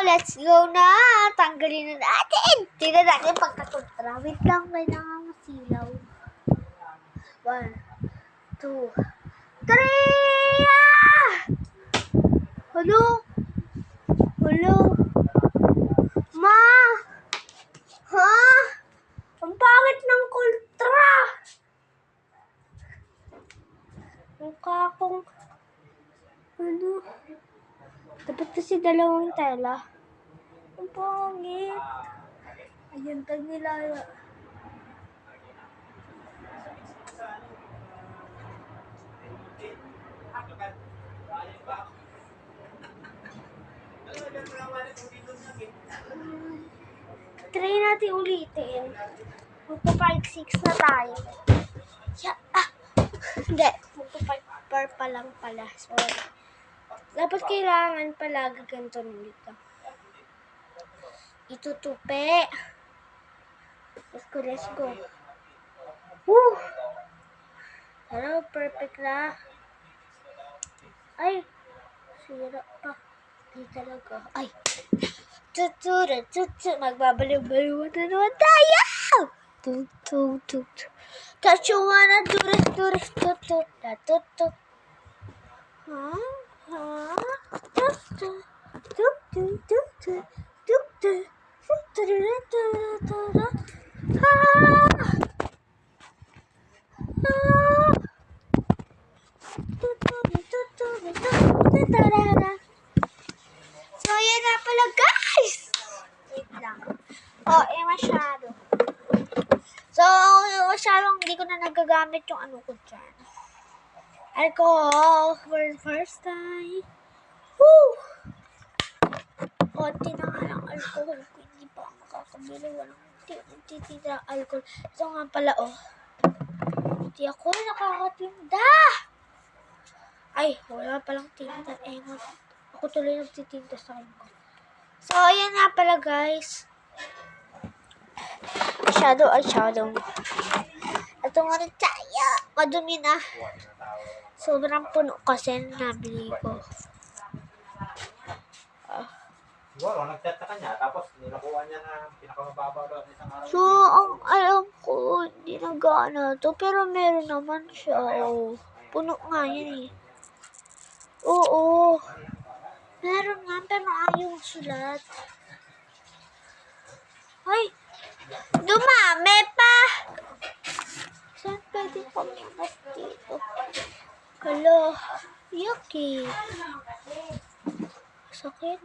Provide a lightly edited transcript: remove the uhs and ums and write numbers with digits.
let's go na. Tanggalin na natin. Tingnan natin pagkakontra. Wait lang, kailangan masilaw. 1, 2, 3! Hello? Hello? Ma? Ha? Ang pangit ng kontra. Mukha akong... Ano? Dapat kasi dalawang tela. Ang pangit. Ayan, tagilaya. Try natin ulitin. Magpa-5-6 na tayo. Yeah. Hindi. Magpa-5 pa lang pala. Sorry. Dapat kailangan palagi ganito nito. Itutupi. Let's go. Woo! Hello, perfect na. Ay! Sira pa. Hindi talaga. Ay! Magbabaliw-baliw na naman tayo! Catch you wanna do this. So, yan na pala, guys! Wait lang. Masyado. So, masyadong hindi ko na nagagamit yung ano ko dyan. Alcohol for the first time. Woo! Konti na nga lang alcohol ko. Hindi pa ako makakabili. Walang titira alcohol. Ito nga pala, Hindi ako nakakatinda. Ay, wala palang tinta. Ako tuloy nagtitinta sa akin ko. So, ayan nga pala, guys. Eyeshadow. Ito nga rin tayo. Madumi na. Sobrang puno kasi nabili ko. Siguro, nag-chat sa kanya, tapos nilakuha niya na pinakamababa daw isang araw. So, ang alam ko, hindi nagana to. Pero meron naman siya. Puno nga yan eh. Oo. Meron nga, pero ayaw sulat. Ay! Dumami pa! Saan pwede pumikas dito? Hala, yucky. Sakit.